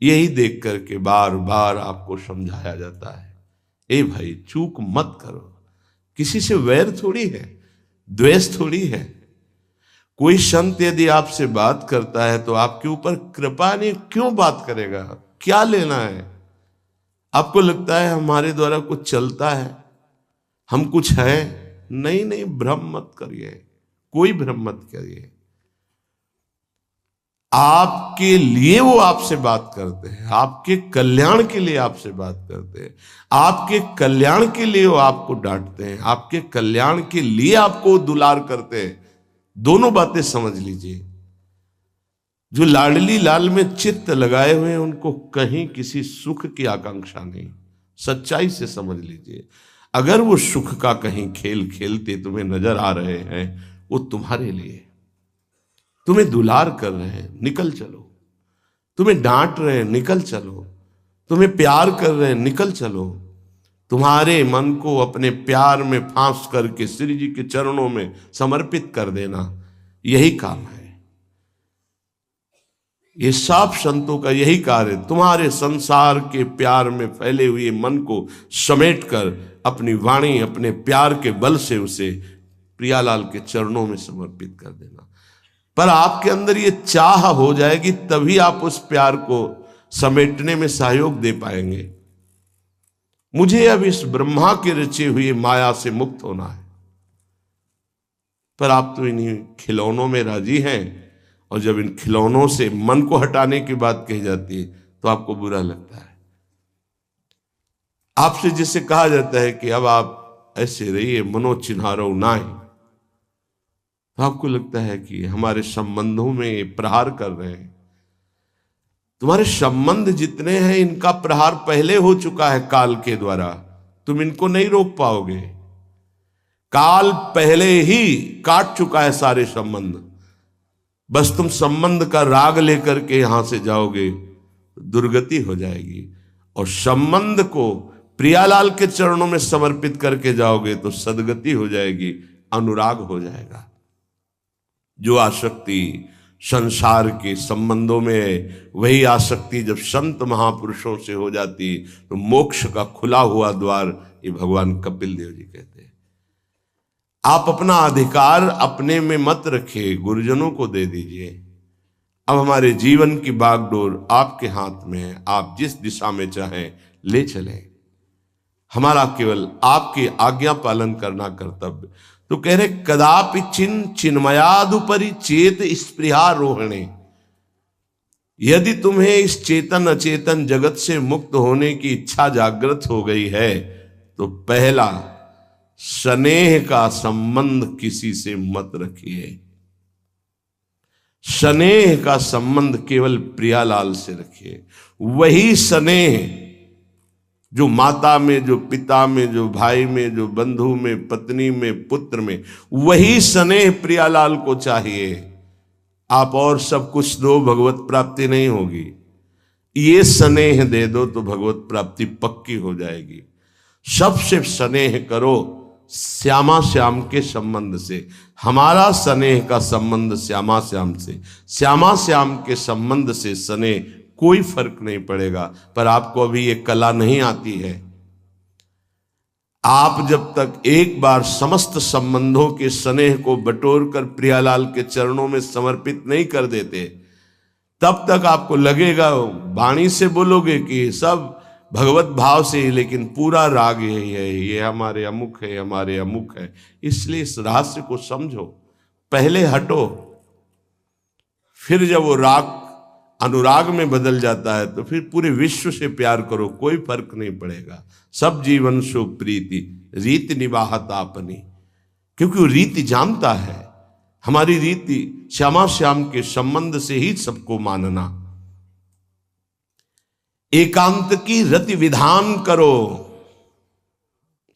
यही देख करके बार बार आपको समझाया जाता है, ए भाई चूक मत करो। किसी से वैर थोड़ी है, द्वेष थोड़ी है। कोई संत यदि आपसे बात करता है तो आपके ऊपर कृपा नहीं, क्यों बात करेगा? क्या लेना है? आपको लगता है हमारे द्वारा कुछ चलता है, हम कुछ है? नहीं नहीं, भ्रम मत करिए, कोई भ्रम मत करिए। आपके लिए वो आपसे बात करते हैं, आपके कल्याण के लिए आपसे बात करते हैं, आपके कल्याण के लिए वो आपको डांटते हैं, आपके कल्याण के लिए आपको दुलार करते हैं। दोनों बातें समझ लीजिए। जो लाडली लाल में चित्त लगाए हुए हैं उनको कहीं किसी सुख की आकांक्षा नहीं। सच्चाई से समझ लीजिए। अगर वो सुख का कहीं खेल खेलते तुम्हें नजर आ रहे हैं, वो तुम्हारे लिए, तुम्हें दुलार कर रहे हैं, निकल चलो। तुम्हें डांट रहे हैं, निकल चलो। तुम्हें प्यार कर रहे हैं, निकल चलो। तुम्हारे मन को अपने प्यार में फांस करके श्री जी के चरणों में समर्पित कर देना, यही काम है। ये सब संतों का यही कार्य है। तुम्हारे संसार के प्यार में फैले हुए मन को समेटकर अपनी वाणी, अपने प्यार के बल से उसे प्रियालाल के चरणों में समर्पित कर देना। पर आपके अंदर ये चाह हो जाएगी, तभी आप उस प्यार को समेटने में सहयोग दे पाएंगे। मुझे अब इस ब्रह्मा के रचे हुए माया से मुक्त होना है। पर आप तो इन्हीं खिलौनों में राजी हैं, और जब इन खिलौनों से मन को हटाने की बात कही जाती है तो आपको बुरा लगता है। आपसे जिससे कहा जाता है कि अब आप ऐसे रहिए, मनोचिन्हारो नाहि, तो आपको लगता है कि हमारे संबंधों में प्रहार कर रहे हैं। तुम्हारे संबंध जितने हैं इनका प्रहार पहले हो चुका है काल के द्वारा, तुम इनको नहीं रोक पाओगे। काल पहले ही काट चुका है सारे संबंध। बस तुम संबंध का राग लेकर के यहां से जाओगे, दुर्गति हो जाएगी। और संबंध को प्रियालाल के चरणों में समर्पित करके जाओगे तो सदगति हो जाएगी, अनुराग हो जाएगा। जो आसक्ति संसार के संबंधों में है, वही आसक्ति जब संत महापुरुषों से हो जाती तो मोक्ष का खुला हुआ द्वार, ये भगवान कपिल देव जी कहते हैं। आप अपना अधिकार अपने में मत रखिए, गुरुजनों को दे दीजिए। अब हमारे जीवन की बागडोर आपके हाथ में है, आप जिस दिशा में चाहें ले चलें। हमारा केवल आपकी आज्ञा पालन करना कर्तव्य। तो कह रहे कदापि चिन्मयादुपरि चेत स्पृहा रोहिणी। यदि तुम्हें इस चेतन अचेतन जगत से मुक्त होने की इच्छा जागृत हो गई है तो पहला, स्नेह का संबंध किसी से मत रखिए। स्नेह का संबंध केवल प्रियालाल से रखिए। वही स्नेह जो माता में, जो पिता में, जो भाई में, जो बंधु में, पत्नी में, पुत्र में, वही स्नेह प्रियालाल को चाहिए। आप और सब कुछ दो, भगवत प्राप्ति नहीं होगी। ये स्नेह दे दो तो भगवत प्राप्ति पक्की हो जाएगी। सबसे स्नेह करो श्यामा श्याम के संबंध से। हमारा स्नेह का संबंध श्यामा श्याम से, श्यामा श्याम के संबंध से स्नेह कोई फर्क नहीं पड़ेगा। पर आपको अभी ये कला नहीं आती है। आप जब तक एक बार समस्त संबंधों के स्नेह को बटोर कर प्रियालाल के चरणों में समर्पित नहीं कर देते, तब तक आपको लगेगा, वाणी से बोलोगे कि सब भगवत भाव से ही, लेकिन पूरा राग यही है, ये हमारे अमुक है, हमारे अमुक है। इसलिए इस रहस्य को समझो, पहले हटो, फिर जब वो राग अनुराग में बदल जाता है तो फिर पूरे विश्व से प्यार करो, कोई फर्क नहीं पड़ेगा। सब जीवन सो प्रीति रीति निवाहत आपनी, क्योंकि वो रीति जानता है। हमारी रीति श्यामा श्याम के संबंध से ही सबको मानना। एकांत की रति विधान करो,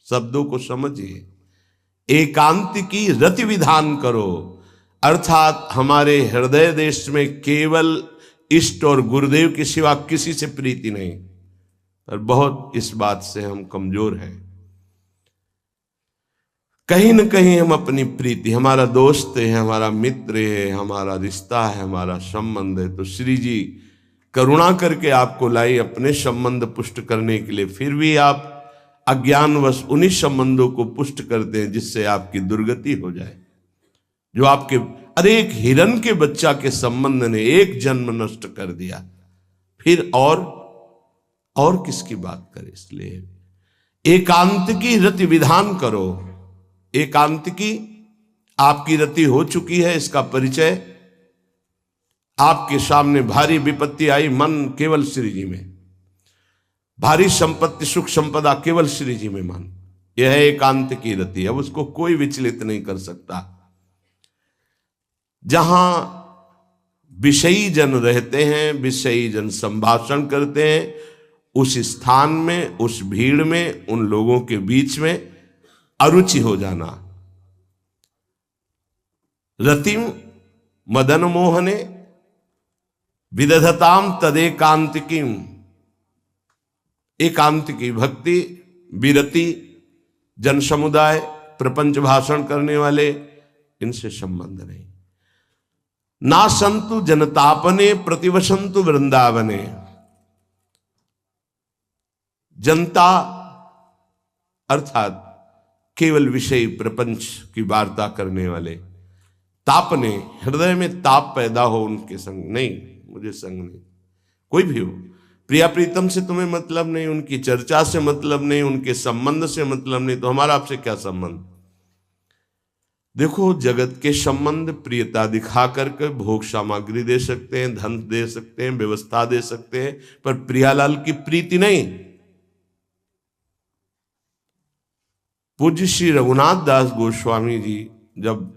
शब्दों को समझिए। एकांत की रति विधान करो, अर्थात हमारे हृदय देश में केवल इष्ट और गुरुदेव के सिवा किसी से प्रीति नहीं। पर बहुत इस बात से हम कमजोर हैं। कहीं न कहीं हम अपनी प्रीति, हमारा दोस्त है, हमारा मित्र है, हमारा रिश्ता है, हमारा संबंध है, तो श्री जी करुणा करके आपको लाई अपने संबंध पुष्ट करने के लिए, फिर भी आप अज्ञानवश उन्हीं संबंधों को पुष्ट करते हैं जिससे आपकी दुर्गति हो जाए। जो आपके अरे एक हिरन के बच्चा के संबंध ने एक जन्म नष्ट कर दिया, फिर और किसकी बात करें। इसलिए एकांत की रति विधान करो। एकांत की आपकी रति हो चुकी है, इसका परिचय आपके सामने भारी विपत्ति आई, मन केवल श्री जी में, भारी संपत्ति सुख संपदा केवल श्री जी में मन, यह है एकांत की रति। अब उसको कोई विचलित नहीं कर सकता। जहां विषयी जन रहते हैं, विषयी जन संभाषण करते हैं, उस स्थान में, उस भीड़ में, उन लोगों के बीच में अरुचि हो जाना। रतिम मदन मोहने विदधताम तदेकांतिकीम। एकांत की भक्ति, विरति, जन समुदाय, प्रपंच भाषण करने वाले, इनसे संबंध नहीं। ना संतु जनतापने प्रतिवसंतु वृंदावने। जनता अर्थात केवल विषय प्रपंच की वार्ता करने वाले, तापने, हृदय में ताप पैदा हो उनके संग नहीं, मुझे संग नहीं, कोई भी हो, प्रिया प्रीतम से तुम्हें मतलब नहीं, उनकी चर्चा से मतलब नहीं, उनके संबंध से मतलब नहीं, तो हमारा आपसे क्या संबंध। देखो, जगत के संबंध प्रियता दिखा करके भोग सामग्री दे सकते हैं, धन दे सकते हैं, व्यवस्था दे सकते हैं, पर प्रियालाल की प्रीति नहीं। पूज्य श्री रघुनाथ दास गोस्वामी जी जब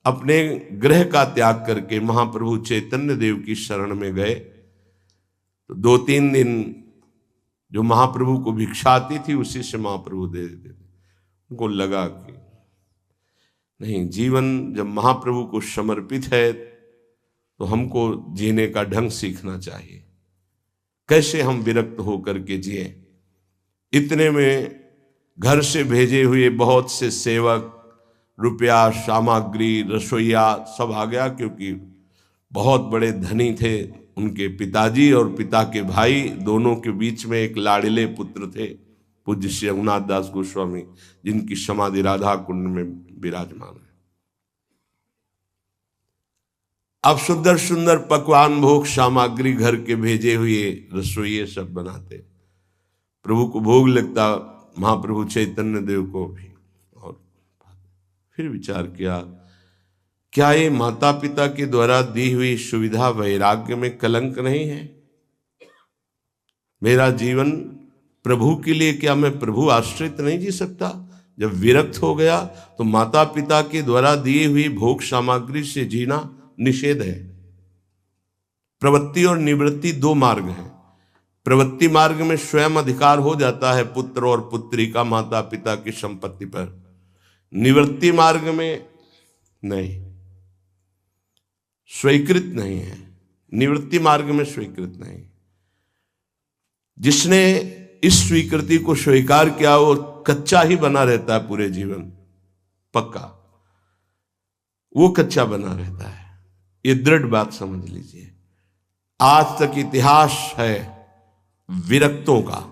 अपने गृह का त्याग करके महाप्रभु चैतन्य देव की शरण में गए, तो 2-3 दिन जो महाप्रभु को भिक्षा आती थी उसी से महाप्रभु दे देते थे। उनको लगा कि नहीं, जीवन जब महाप्रभु को समर्पित है तो हमको जीने का ढंग सीखना चाहिए, कैसे हम विरक्त होकर के जिए। इतने में घर से भेजे हुए बहुत से सेवक, रुपया, सामग्री, रसोईया सब आ गया, क्योंकि बहुत बड़े धनी थे उनके पिताजी, और पिता के भाई दोनों के बीच में एक लाड़िले पुत्र थे पूज्य श्री रघुनाथ दास गोस्वामी, जिनकी समाधि राधा कुंड में विराजमान है। अब सुंदर सुंदर पकवान, भोग सामग्री घर के भेजे हुए रसोइये सब बनाते, प्रभु को भोग लगता, महाप्रभु चैतन्य देव को भी। और फिर विचार किया, क्या ये माता पिता के द्वारा दी हुई सुविधा वैराग्य में कलंक नहीं है? मेरा जीवन प्रभु के लिए, क्या मैं प्रभु आश्रित नहीं जी सकता? जब विरक्त हो गया तो माता पिता के द्वारा दी हुई भोग सामग्री से जीना निषेध है। प्रवृत्ति और निवृत्ति 2 मार्ग हैं। प्रवृत्ति मार्ग में स्वयं अधिकार हो जाता है पुत्र और पुत्री का माता पिता की संपत्ति पर, निवृत्ति मार्ग में नहीं, स्वीकृत नहीं है। निवृत्ति मार्ग में स्वीकृत नहीं। जिसने इस स्वीकृति को स्वीकार किया वो कच्चा ही बना रहता है पूरे जीवन, पक्का वो कच्चा बना रहता है। ये दृढ़ बात समझ लीजिए। आज तक इतिहास है विरक्तों का।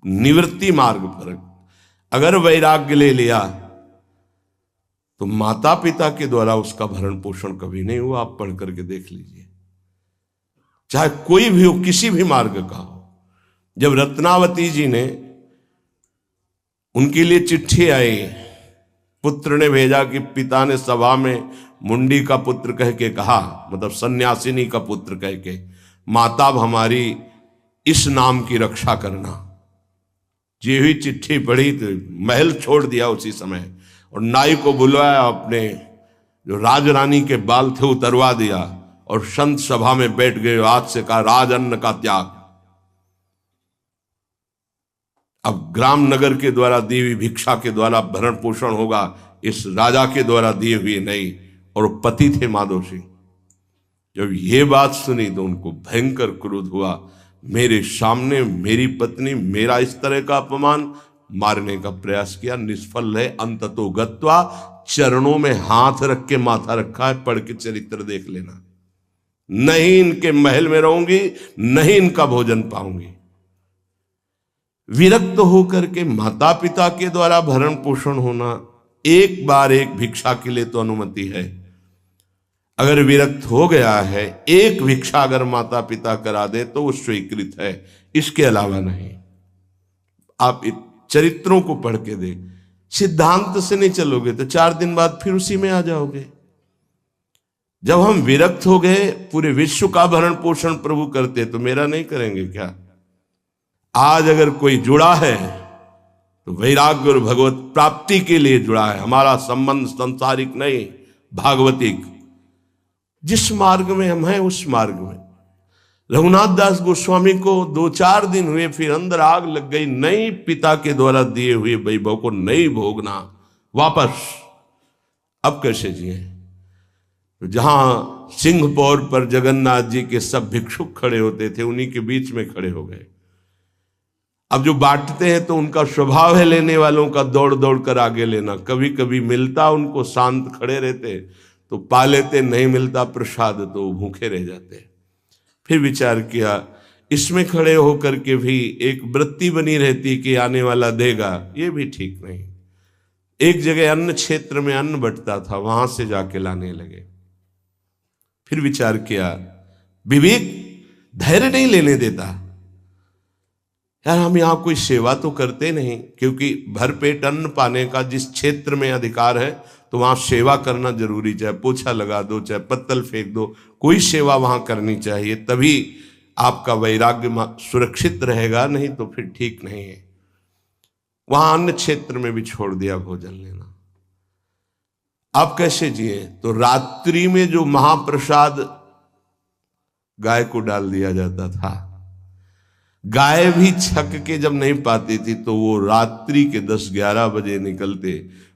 निवृत्ति मार्ग पर अगर वैराग्य ले लिया तो माता पिता के द्वारा उसका भरण पोषण कभी नहीं हुआ। आप पढ़ करके देख लीजिए, चाहे कोई भी हो, किसी भी मार्ग का हो। जब रत्नावती जी ने, उनके लिए चिट्ठी आई, पुत्र ने भेजा कि पिता ने सभा में मुंडी का पुत्र कह के कहा, मतलब सन्यासिनी का पुत्र कह के, माता हमारी इस नाम की रक्षा करना। जी हुई चिट्ठी पढ़ी तो महल छोड़ दिया उसी समय, और नाई को बुलवाया, अपने जो राजरानी के बाल थे उतरवा दिया, और संत सभा में बैठ गए। आज से कहा राज अन्न का त्याग। अब ग्राम नगर के द्वारा दी हुई भिक्षा के द्वारा भरण पोषण होगा, इस राजा के द्वारा दिए हुए नहीं। और पति थे माधव सिंह। जब ये बात सुनी तो उनको भयंकर क्रोध हुआ। मेरे सामने मेरी पत्नी, मेरा इस तरह का अपमान, मारने का प्रयास किया, निष्फल है। अंततो गत्वा, चरणों में हाथ रख के माथा रखा है, पढ़ के चरित्र देख लेना। नहीं इनके महल में रहूंगी, नहीं इनका भोजन पाऊंगी। विरक्त होकर के माता पिता के द्वारा भरण पोषण होना, एक बार एक भिक्षा के लिए तो अनुमति है। अगर विरक्त हो गया है, एक भिक्षा अगर माता पिता करा दे तो वो स्वीकृत है, इसके अलावा नहीं। आप चरित्रों को पढ़ के दे, सिद्धांत से नहीं चलोगे तो 4 दिन बाद फिर उसी में आ जाओगे। जब हम विरक्त हो गए, पूरे विश्व का भरण पोषण प्रभु करते, तो मेरा नहीं करेंगे क्या? आज अगर कोई जुड़ा है तो वैराग्य और भगवत प्राप्ति के लिए जुड़ा है। हमारा संबंध संसारिक नहीं, भागवतिक। जिस मार्ग में हम हैं उस मार्ग में। रघुनाथ दास गोस्वामी को 2-4 दिन हुए, फिर अंदर आग लग गई, नहीं पिता के द्वारा दिए हुए वैभव को नहीं भोगना, वापस। अब कैसे जिए? तो जहां सिंहपौर पर जगन्नाथ जी के सब भिक्षुक खड़े होते थे, उन्हीं के बीच में खड़े हो गए। अब जो बांटते हैं तो उनका स्वभाव है लेने वालों का दौड़ दौड़ कर आगे लेना। कभी कभी मिलता उनको, शांत खड़े रहते तो पा लेते, नहीं मिलता प्रसाद तो भूखे रह जाते। फिर विचार किया, इसमें खड़े होकर के भी एक वृत्ति बनी रहती कि आने वाला देगा, ये भी ठीक नहीं। एक जगह अन्न क्षेत्र में अन्न बंटता था, वहां से जाके लाने लगे। फिर विचार किया, विवेक धैर्य नहीं लेने देता। यार हम यहां कोई सेवा तो करते नहीं, क्योंकि भरपेट अन्न पाने का जिस क्षेत्र में अधिकार है तो वहां सेवा करना जरूरी। चाहे पोछा लगा दो, चाहे पत्तल फेंक दो, कोई सेवा वहां करनी चाहिए, तभी आपका वैराग्य सुरक्षित रहेगा, नहीं तो फिर ठीक नहीं है। वहां अन्य क्षेत्र में भी छोड़ दिया भोजन लेना। आप कैसे जिए? तो रात्रि में जो महाप्रसाद गाय को डाल दिया जाता था, गाय भी छक के जब नहीं पाती थी तो वो रात्रि के 10-11 बजे निकलते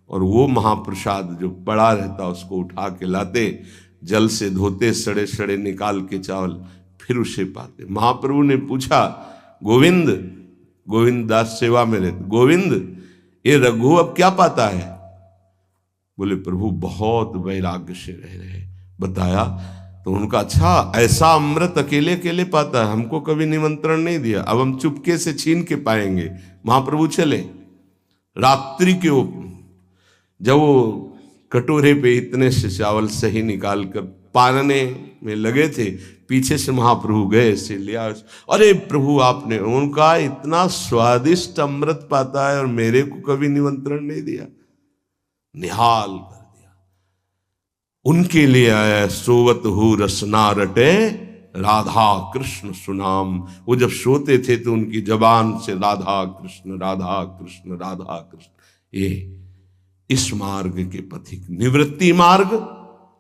और वो महाप्रसाद जो पड़ा रहता उसको उठा के लाते, जल से धोते, सड़े सड़े निकाल के चावल, फिर उसे पाते। महाप्रभु ने पूछा, गोविंद, गोविंद दास सेवा में रहते, गोविंद ये रघु अब क्या पाता है? बोले प्रभु बहुत वैराग्य से रह रहे। बताया तो उनका, अच्छा ऐसा अमृत अकेले अकेले पाता है, हमको कभी निमंत्रण नहीं दिया, अब हम चुपके से छीन के पाएंगे। महाप्रभु चले रात्रि के जब वो कटोरे पे इतने से चावल सही निकाल कर पानने में लगे थे, पीछे से महाप्रभु गए से लिया। अरे प्रभु आपने, उनका इतना स्वादिष्ट अमृत पाता है और मेरे को कभी निमंत्रण नहीं दिया, निहाल कर दिया। उनके लिए आया सोवत हु रसना रटे राधा कृष्ण सुनाम। वो जब सोते थे तो उनकी जबान से राधा कृष्ण राधा कृष्ण राधा कृष्ण। ये इस मार्ग के पथिक, निवृत्ति मार्ग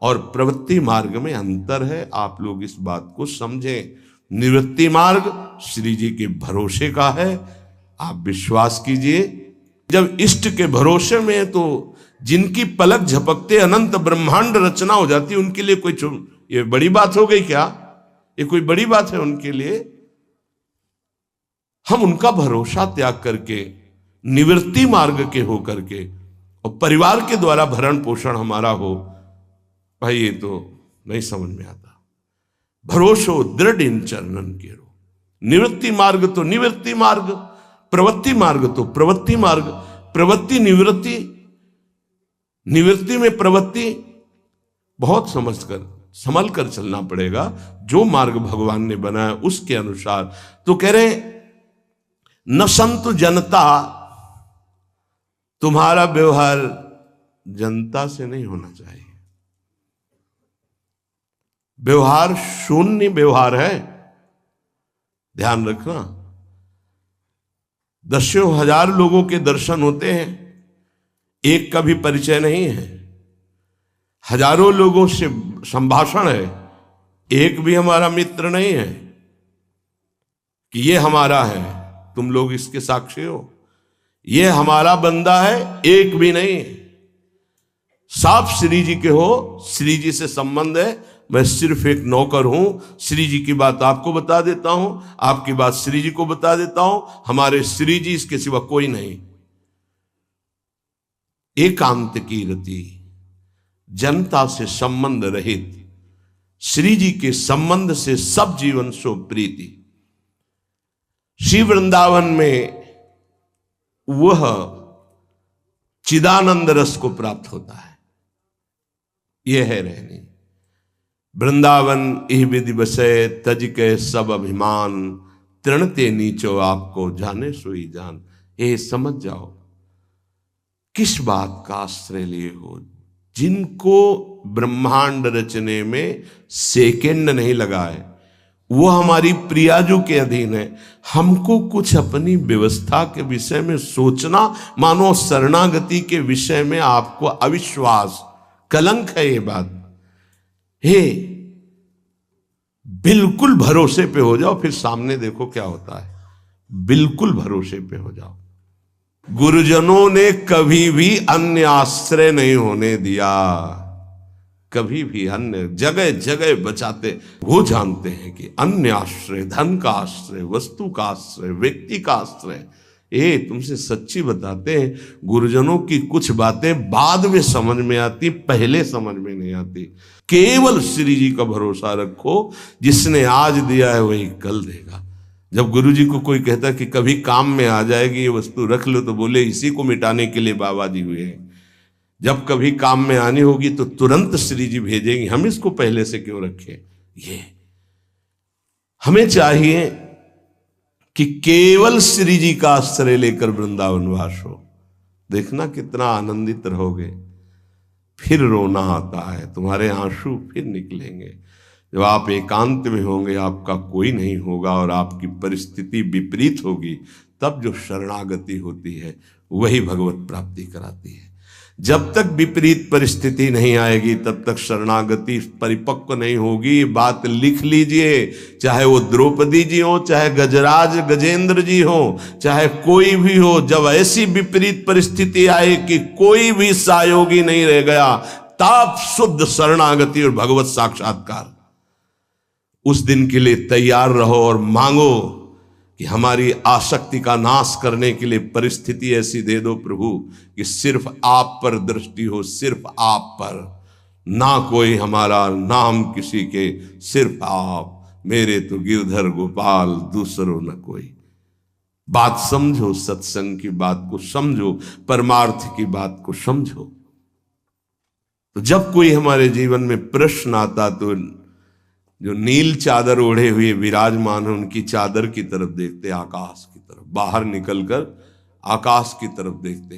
और प्रवृत्ति मार्ग में अंतर है। आप लोग इस बात को समझें। निवृत्ति मार्ग श्री जी के भरोसे का है, आप विश्वास कीजिए। जब इष्ट के भरोसे में है तो जिनकी पलक झपकते अनंत ब्रह्मांड रचना हो जाती है, उनके लिए कोई ये बड़ी बात हो गई क्या? ये कोई बड़ी बात है उनके लिए? हम उनका भरोसा त्याग करके निवृत्ति मार्ग के हो करके और परिवार के द्वारा भरण पोषण हमारा हो, भाई ये तो नहीं समझ में आता। भरोसो दृढ़ इन चरणन के रो। निवृत्ति मार्ग तो निवृत्ति मार्ग, प्रवृत्ति मार्ग तो प्रवृत्ति मार्ग। प्रवृत्ति निवृत्ति, निवृत्ति में प्रवृत्ति, बहुत समझकर संभल कर चलना पड़ेगा। जो मार्ग भगवान ने बनाया उसके अनुसार। तो कह रहे न संत जनता, तुम्हारा व्यवहार जनता से नहीं होना चाहिए। व्यवहार शून्य व्यवहार है, ध्यान रखना। दसियों हजार लोगों के दर्शन होते हैं, एक का भी परिचय नहीं है। हजारों लोगों से संभाषण है, एक भी हमारा मित्र नहीं है कि ये हमारा है, तुम लोग इसके साक्षी हो। ये हमारा बंदा है, एक भी नहीं। साफ श्री जी के हो, श्री जी से संबंध है, मैं सिर्फ एक नौकर हूं। श्री जी की बात आपको बता देता हूं, आपकी बात श्री जी को बता देता हूं। हमारे श्री जी, इसके सिवा कोई नहीं। एकांत की रति, जनता से संबंध रहित, श्री जी के संबंध से सब जीवन सो प्रीति। श्री वृंदावन में वह चिदानंद रस को प्राप्त होता है। यह है रहनी। वृंदावन इह विधि बसे तज के सब अभिमान, तृणते नीचो आपको जाने सोई जान। ये समझ जाओ किस बात का आश्रय लिए हो। जिनको ब्रह्मांड रचने में सेकंड नहीं लगाए वो हमारी प्रियाजू के अधीन है। हमको कुछ अपनी व्यवस्था के विषय में सोचना, मानो शरणागति के विषय में आपको अविश्वास, कलंक है ये बात। हे बिल्कुल भरोसे पे हो जाओ, फिर सामने देखो क्या होता है। बिल्कुल भरोसे पे हो जाओ। गुरुजनों ने कभी भी अन्य आश्रय नहीं होने दिया, कभी भी अन्य जगह जगह बचाते। वो जानते हैं कि अन्य आश्रय, धन का आश्रय, वस्तु का आश्रय, व्यक्ति का आश्रय, ये तुमसे सच्ची बताते हैं, गुरुजनों की कुछ बातें बाद में समझ में आती, पहले समझ में नहीं आती। केवल श्री जी का भरोसा रखो, जिसने आज दिया है वही कल देगा। जब गुरु जी को कोई कहता कि कभी काम में आ जाएगी ये वस्तु, रख लो, तो बोले इसी को मिटाने के लिए बाबा जी हुए हैं। जब कभी काम में आनी होगी तो तुरंत श्री जी भेजेंगे, हम इसको पहले से क्यों रखें। ये हमें चाहिए कि केवल श्री जी का आश्रय लेकर वृंदावन वास हो। देखना कितना आनंदित रहोगे। फिर रोना आता है, तुम्हारे आंसू फिर निकलेंगे। जब आप एकांत में होंगे, आपका कोई नहीं होगा और आपकी परिस्थिति विपरीत होगी, तब जो शरणागति होती है वही भगवत प्राप्ति कराती है। जब तक विपरीत परिस्थिति नहीं आएगी तब तक शरणागति परिपक्व नहीं होगी। बात लिख लीजिए, चाहे वो द्रौपदी जी हो, चाहे गजराज गजेंद्र जी हो, चाहे कोई भी हो, जब ऐसी विपरीत परिस्थिति आए कि कोई भी सहयोगी नहीं रह गया, तब शुद्ध शरणागति और भगवत साक्षात्कार। उस दिन के लिए तैयार रहो और मांगो कि हमारी आसक्ति का नाश करने के लिए परिस्थिति ऐसी दे दो प्रभु कि सिर्फ आप पर दृष्टि हो, सिर्फ आप पर, ना कोई हमारा, ना हम किसी के, सिर्फ आप। मेरे तो गिरधर गोपाल, दूसरों न कोई। बात समझो, सत्संग की बात को समझो, परमार्थ की बात को समझो। तो जब कोई हमारे जीवन में प्रश्न आता तो जो नील चादर ओढ़े हुए विराजमान है उनकी चादर की तरफ देखते, आकाश की तरफ, बाहर निकलकर आकाश की तरफ देखते।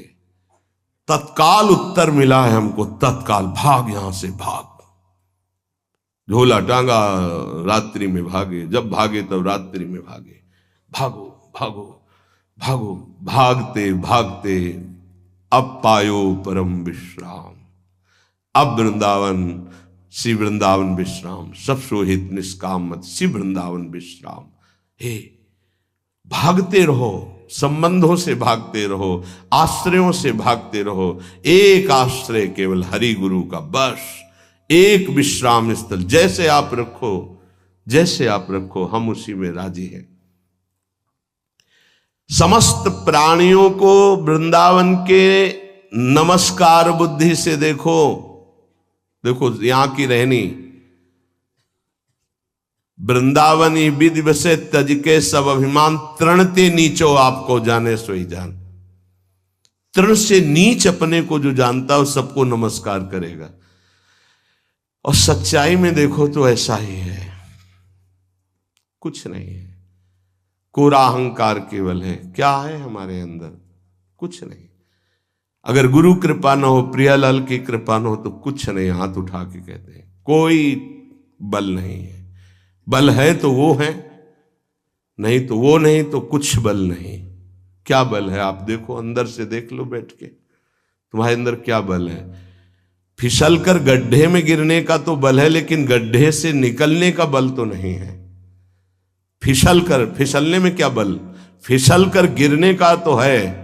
तत्काल उत्तर मिला है हमको, तत्काल भाग, यहां से भाग। झोला टांगा, रात्रि में भागे, जब भागे तब रात्रि में भागे। भागो भागो भागो, भागते भागते अब पायो परम विश्राम। अब वृंदावन, श्री वृंदावन विश्राम, सब सोहित निष्काम मत, श्री वृंदावन विश्राम। हे भागते रहो, संबंधों से भागते रहो, आश्रयों से भागते रहो। एक आश्रय केवल हरि गुरु का, बस एक विश्राम स्थल। जैसे आप रखो, जैसे आप रखो, हम उसी में राजी हैं। समस्त प्राणियों को वृंदावन के नमस्कार बुद्धि से देखो। देखो यहां की रहनी, वृंदावनी विधि बसे तज के सब अभिमान, तृणते नीचो आपको जाने सोई जान। तृण से नीच अपने को जो जानता है सबको नमस्कार करेगा। और सच्चाई में देखो तो ऐसा ही है, कुछ नहीं है। कोरा अहंकार केवल है। क्या है हमारे अंदर? कुछ नहीं। अगर गुरु कृपा न हो, प्रियालाल की कृपा न हो तो कुछ नहीं। हाथ उठा के कहते हैं कोई बल नहीं है। बल है तो वो है, नहीं तो वो नहीं, तो कुछ बल नहीं। क्या बल है आप देखो, अंदर से देख लो बैठ के, तुम्हारे अंदर क्या बल है। फिसल कर गड्ढे में गिरने का तो बल है, लेकिन गड्ढे से निकलने का बल तो नहीं है। फिसलने में क्या बल? फिसल कर गिरने का तो है,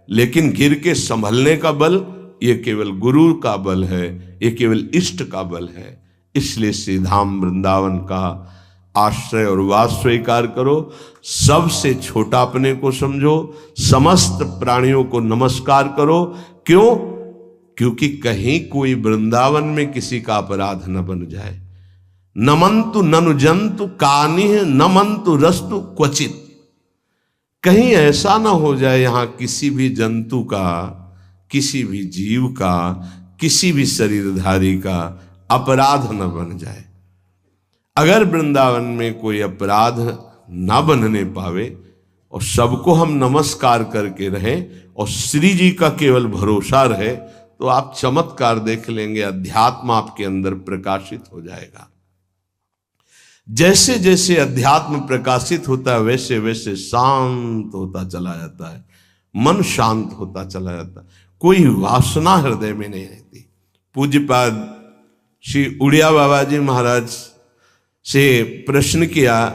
लेकिन गिर के संभलने का बल ये केवल गुरु का बल है, ये केवल इष्ट का बल है। इसलिए श्री धाम वृंदावन का आश्रय और वास स्वीकार करो। सबसे छोटा अपने को समझो, समस्त प्राणियों को नमस्कार करो। क्यों? क्योंकि कहीं कोई वृंदावन में किसी का अपराध न बन जाए। नमंतु ननु जंतु कानिह नमंतु रस्तु क्वचित। कहीं ऐसा ना हो जाए यहां किसी भी जंतु का, किसी भी जीव का, किसी भी शरीरधारी का अपराध न बन जाए। अगर वृंदावन में कोई अपराध ना बनने पावे और सबको हम नमस्कार करके रहें और श्री जी का केवल भरोसा रहे, तो आप चमत्कार देख लेंगे, अध्यात्म आपके अंदर प्रकाशित हो जाएगा। जैसे जैसे अध्यात्म प्रकाशित होता है वैसे वैसे शांत होता चला जाता है, मन शांत होता चला जाता है, कोई वासना हृदय में नहीं रहती। पूज्यपाद श्री उड़िया बाबा जी महाराज से प्रश्न किया,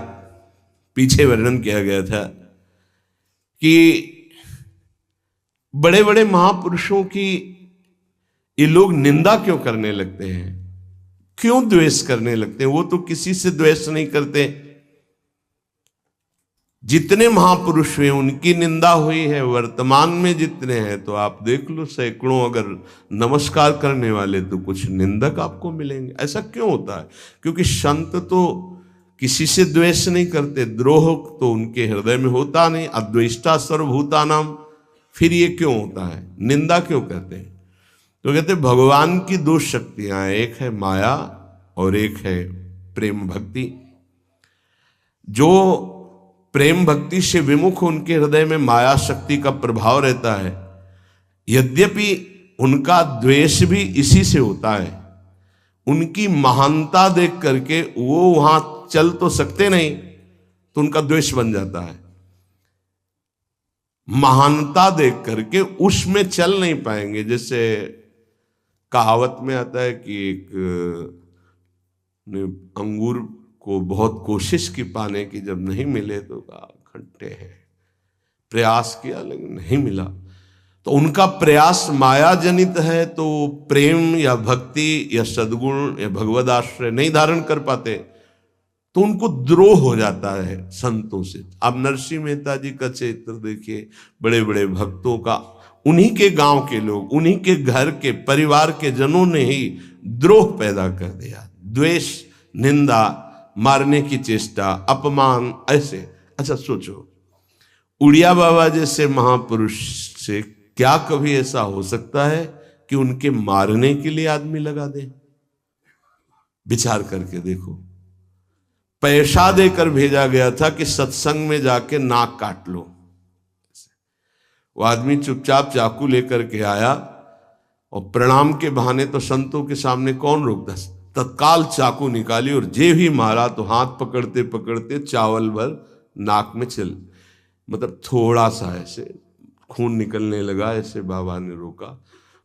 पीछे वर्णन किया गया था कि बड़े बड़े महापुरुषों की ये लोग निंदा क्यों करने लगते हैं, क्यों द्वेष करने लगते हैं? वो तो किसी से द्वेष नहीं करते। जितने महापुरुष हुए उनकी निंदा हुई है, वर्तमान में जितने हैं तो आप देख लो सैकड़ों अगर नमस्कार करने वाले तो कुछ निंदक आपको मिलेंगे। ऐसा क्यों होता है? क्योंकि संत तो किसी से द्वेष नहीं करते, द्रोह तो उनके हृदय में होता नहीं, अद्वेष्टा सर्वभूतानाम। फिर ये क्यों होता है, निंदा क्यों करते हैं? तो कहते भगवान की दो शक्तियां हैं, एक है माया और एक है प्रेम भक्ति। जो प्रेम भक्ति से विमुख उनके हृदय में माया शक्ति का प्रभाव रहता है, यद्यपि उनका द्वेष भी इसी से होता है। उनकी महानता देख करके वो वहां चल तो सकते नहीं, तो उनका द्वेष बन जाता है। महानता देख करके उसमें चल नहीं पाएंगे। जैसे कहावत में आता है कि एक अंगूर को बहुत कोशिश की पाने की, जब नहीं मिले तो कहा खट्टे हैं, प्रयास किया लेकिन नहीं मिला। तो उनका प्रयास माया जनित है, तो प्रेम या भक्ति या सद्गुण या भगवद आश्रय नहीं धारण कर पाते, तो उनको द्रोह हो जाता है संतों से। अब नरसिंह मेहता जी का चरित्र देखिए, बड़े बड़े भक्तों का, उन्हीं के गांव के लोग, उन्हीं के घर के परिवार के जनों ने ही द्रोह पैदा कर दिया। द्वेष, निंदा, मारने की चेष्टा, अपमान, ऐसे। अच्छा सोचो, उड़िया बाबा जैसे महापुरुष से क्या कभी ऐसा हो सकता है कि उनके मारने के लिए आदमी लगा दे? विचार करके देखो। पैसा देकर भेजा गया था कि सत्संग में जाके नाक काट लो। वो आदमी चुपचाप चाकू लेकर के आया और प्रणाम के बहाने तो संतों के सामने कौन रोकता, तत्काल चाकू निकाली और जे ही मारा तो हाथ पकड़ते पकड़ते चावल भर नाक में चल, मतलब थोड़ा सा ऐसे खून निकलने लगा। ऐसे बाबा ने रोका,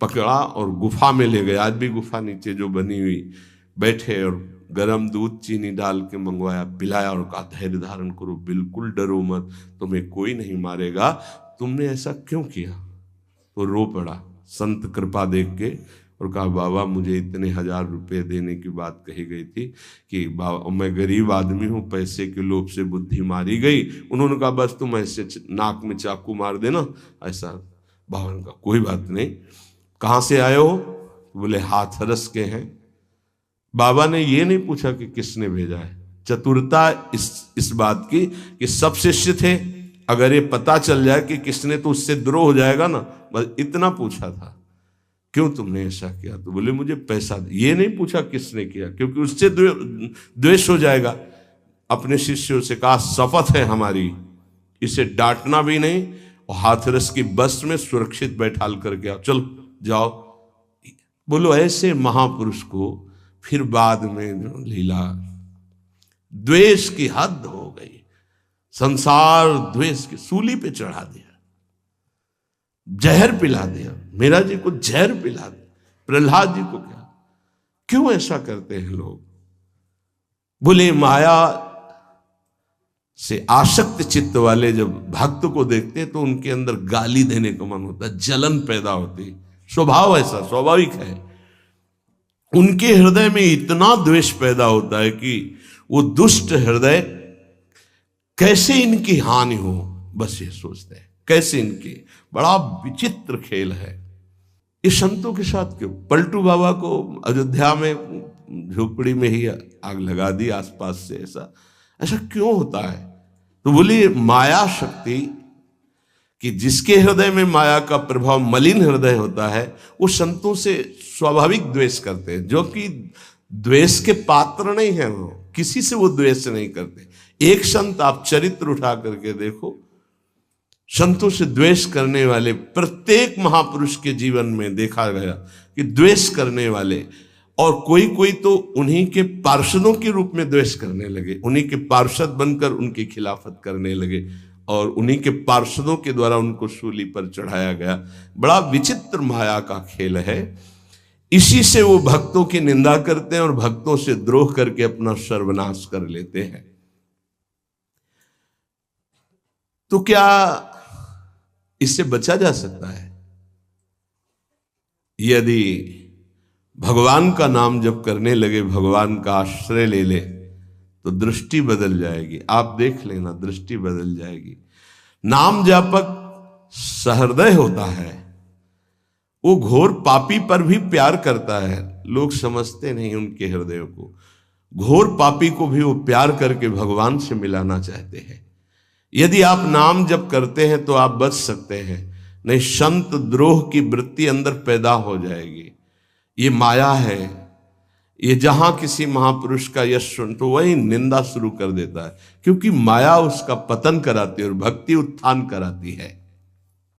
पकड़ा और गुफा में ले गए। आज भी गुफा नीचे जो बनी हुई, बैठे और गरम दूध चीनी डाल के मंगवाया, पिलाया और कहा धैर्य धारण करो, बिल्कुल डरो मत, तुम्हें कोई नहीं मारेगा, तुमने ऐसा क्यों किया? तो रो पड़ा संत कृपा देख के और कहा बाबा मुझे इतने 1000 रुपये देने की बात कही गई थी कि बाबा मैं गरीब आदमी हूँ, पैसे के लोभ से बुद्धि मारी गई। उन्होंने कहा बस तुम ऐसे नाक में चाकू मार देना। ऐसा बाबा ने कहा कोई बात नहीं, कहाँ से आए हो? बोले हाथरस के हैं। बाबा ने ये नहीं पूछा कि किसने भेजा है। चतुरता इस बात की कि सब शिष्य थे, अगर ये पता चल जाए कि किसने, तो उससे द्रोह हो जाएगा ना, बस इतना पूछा था क्यों तुमने ऐसा किया? तो बोले मुझे पैसा दे। ये नहीं पूछा किसने किया, क्योंकि उससे द्वेष हो जाएगा। अपने शिष्यों से कहा शपथ है हमारी, इसे डांटना भी नहीं और हाथरस की बस में सुरक्षित बैठाल करके आओ, चलो जाओ। बोलो ऐसे महापुरुष को फिर बाद में लीला, द्वेष की हद हो गई, संसार द्वेष की सूली पे चढ़ा दिया, जहर पिला दिया। मेरा जी को जहर पिला दिया, प्रहलाद जी को क्या? क्यों ऐसा करते हैं लोग? बोले माया से आसक्त चित्त वाले जब भक्त को देखते तो उनके अंदर गाली देने का मन होता है, जलन पैदा होती, स्वभाव ऐसा स्वाभाविक है। उनके हृदय में इतना द्वेष पैदा होता है कि वो दुष्ट हृदय कैसे इनकी हानि हो, बस ये सोचते हैं कैसे इनकी। बड़ा विचित्र खेल है। इस संतों के साथ क्यों? पलटू बाबा को अयोध्या में झोपड़ी में ही आग लगा दी आसपास से। ऐसा ऐसा क्यों होता है? तो बोलिए माया शक्ति कि जिसके हृदय में माया का प्रभाव, मलिन हृदय होता है, वो संतों से स्वाभाविक द्वेष करते हैं, जो कि द्वेष के पात्र नहीं है। वो किसी से वो द्वेष नहीं करते। एक संत आप चरित्र उठा करके देखो, संतों से द्वेष करने वाले प्रत्येक महापुरुष के जीवन में देखा गया कि द्वेष करने वाले, और कोई कोई तो उन्हीं के पार्षदों के रूप में द्वेष करने लगे, उन्हीं के पार्षद बनकर उनकी खिलाफत करने लगे और उन्हीं के पार्षदों के द्वारा उनको सूली पर चढ़ाया गया। बड़ा विचित्र माया का खेल है। इसी से वो भक्तों की निंदा करते हैं और भक्तों से द्रोह करके अपना सर्वनाश कर लेते हैं। तो क्या इससे बचा जा सकता है? यदि भगवान का नाम जप करने लगे, भगवान का आश्रय ले ले, तो दृष्टि बदल जाएगी। आप देख लेना, दृष्टि बदल जाएगी। नाम जापक सहृदय होता है, वो घोर पापी पर भी प्यार करता है। लोग समझते नहीं उनके हृदय को। घोर पापी को भी वो प्यार करके भगवान से मिलाना चाहते हैं। यदि आप नाम जप करते हैं तो आप बच सकते हैं, नहीं संत द्रोह की वृत्ति अंदर पैदा हो जाएगी। ये माया है। ये जहां किसी महापुरुष का यश सुन तो वही निंदा शुरू कर देता है, क्योंकि माया उसका पतन कराती है और भक्ति उत्थान कराती है।